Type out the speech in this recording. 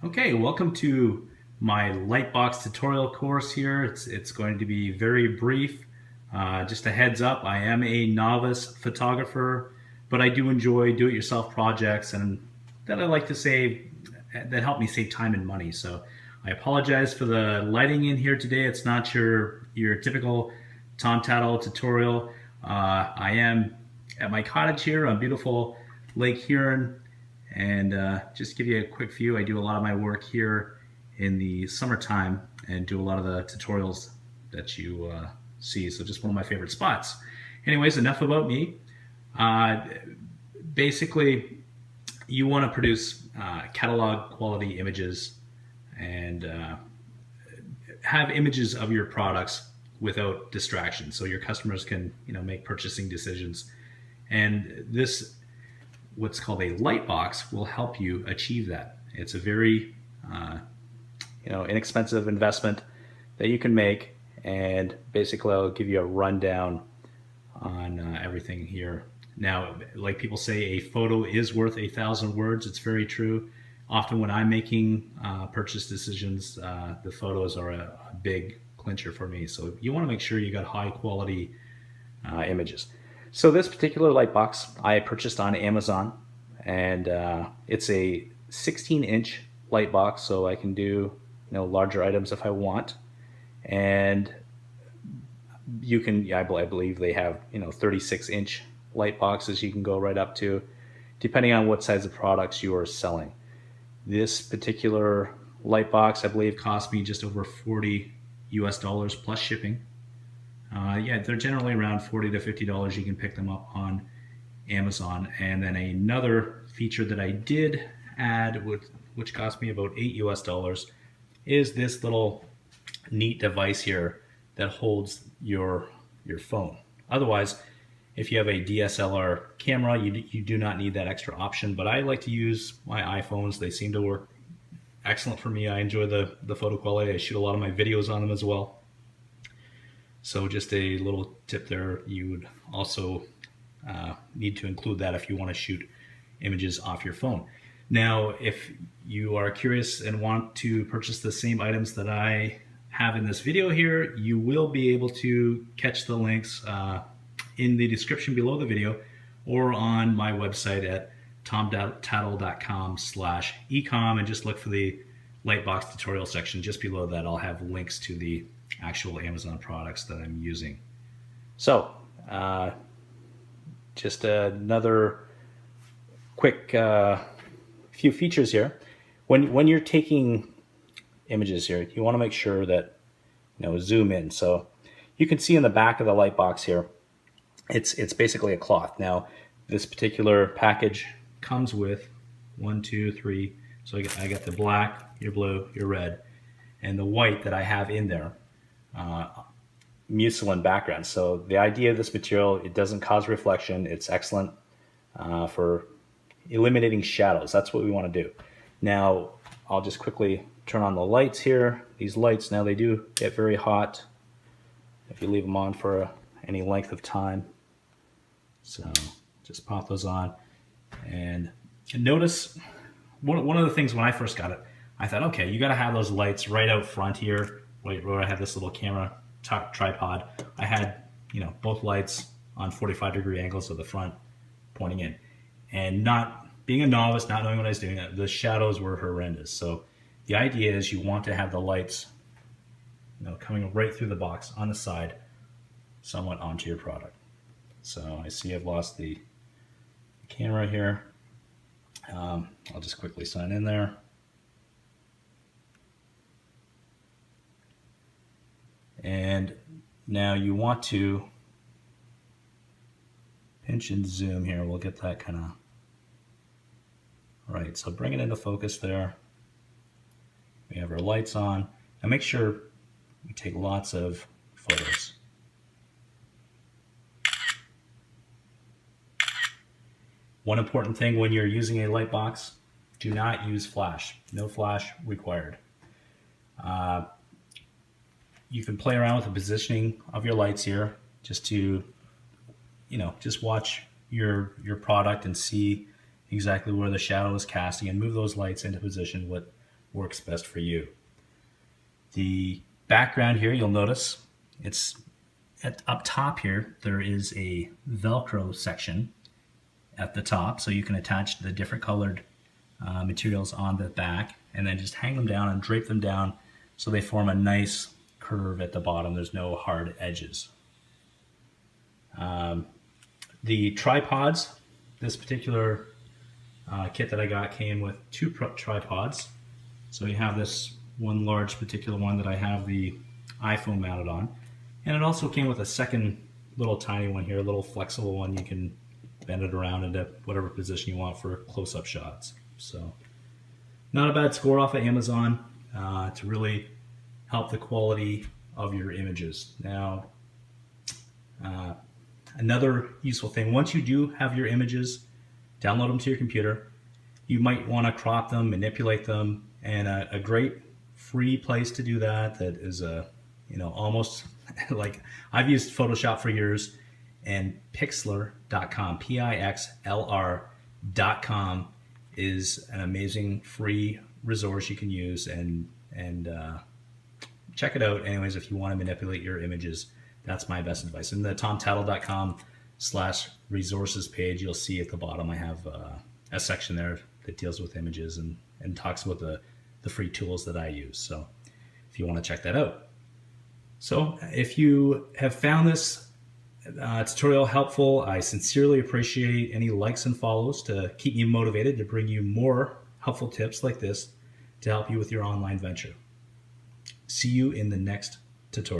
Okay, welcome to my Lightbox tutorial course here. It's going to be very brief. Just a heads up, I am a novice photographer, but I do enjoy do-it-yourself projects and that I like to save, that help me save time and money. So I apologize for the lighting in here today. It's not your typical Tom Tattle tutorial. I am at my cottage here on beautiful Lake Huron. And just to give you a quick view, I do a lot of my work here in the summertime and do a lot of the tutorials that you see. So just one of my favorite spots. Anyways, enough about me. Basically, you want to produce catalog quality images and have images of your products without distraction, so your customers can make purchasing decisions. And this, what's called a light box, will help you achieve that. It's a very inexpensive investment that you can make, and basically I'll give you a rundown on everything here. Now, like people say, a photo is worth 1,000 words. It's very true. Often when I'm making purchase decisions, the photos are a big clincher for me. So you want to make sure you got high quality images. So this particular light box I purchased on Amazon, and it's a 16-inch light box, so I can do larger items if I want. And you can, I believe they have 36-inch light boxes you can go right up to, depending on what size of products you are selling. This particular light box, I believe, cost me just over $40 plus shipping. Yeah, they're generally around $40 to $50. You can pick them up on Amazon. And then another feature that I did add, which cost me about $8, is this little neat device here that holds your phone. Otherwise, if you have a DSLR camera, you do not need that extra option. But I like to use my iPhones. They seem to work excellent for me. I enjoy the photo quality. I shoot a lot of my videos on them as well. So just a little tip there, you would also need to include that if you want to shoot images off your phone. Now, if you are curious and want to purchase the same items that I have in this video here, you will be able to catch the links in the description below the video or on my website at tomtattle.com/ecom, and just look for the Lightbox tutorial section. Just below that, I'll have links to the actual Amazon products that I'm using. So just another quick few features here. When you're taking images here, you want to make sure that zoom in. So you can see in the back of the light box here, it's basically a cloth. Now this particular package comes with 1, 2, 3. So I got the black, your blue, your red, and the white that I have in there. Mucilin background. So the idea of this material, it doesn't cause reflection. It's excellent for eliminating shadows. That's what we want to do. Now I'll just quickly turn on the lights here. These lights, now they do get very hot if you leave them on for any length of time. So just pop those on, and notice one of the things when I first got it, I thought, okay, you got to have those lights right out front here, where I have this little camera tripod. I had both lights on 45-degree angles of the front pointing in, and not being a novice, not knowing what I was doing, the shadows were horrendous. So the idea is you want to have the lights coming right through the box on the side, somewhat onto your product. So I see I've lost the camera here. I'll just quickly sign in there. And now you want to pinch and zoom here. We'll get that kind of right. So bring it into focus there. We have our lights on. Now make sure we take lots of photos. One important thing when you're using a light box, do not use flash. No flash required. You can play around with the positioning of your lights here, just to, just watch your product and see exactly where the shadow is casting, and move those lights into position works best for you. The background here, you'll notice it's up top here, there is a Velcro section at the top, so you can attach the different colored materials on the back and then just hang them down and drape them down so they form a nice curve at the bottom. There's no hard edges. The tripods, this particular kit that I got came with two tripods. So you have this one large particular one that I have the iPhone mounted on, and it also came with a second little tiny one here, a little flexible one. You can bend it around into whatever position you want for close-up shots. So not a bad score off of Amazon to really help the quality of your images. Now, another useful thing, once you do have your images, download them to your computer, you might want to crop them, manipulate them, and a great free place to do that is almost like I've used Photoshop for years, and Pixlr.com, Pixlr.com is an amazing free resource you can use, and check it out anyways if you want to manipulate your images. That's my best advice. In the tomtattle.com/resources page, you'll see at the bottom I have a section there that deals with images and talks about the free tools that I use. So if you want to check that out. So if you have found this tutorial helpful, I sincerely appreciate any likes and follows to keep me motivated to bring you more helpful tips like this to help you with your online venture. See you in the next tutorial.